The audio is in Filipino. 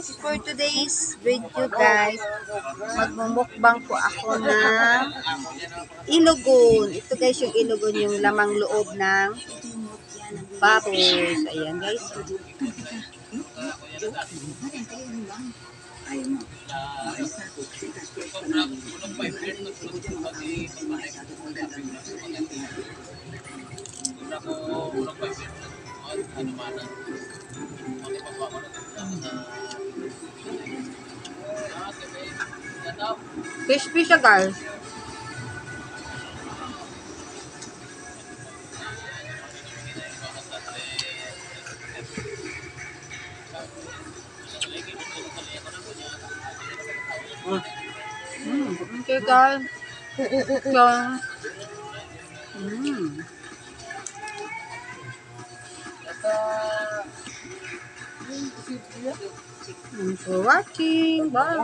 guys, for today's video guys, magmumukbang po ako ng ilugon. Ito guys yung ilugon, yung lamang loob ng baboy. Ayan guys. Crispy siya guys. Okay guys. Thanks for watching. Bye.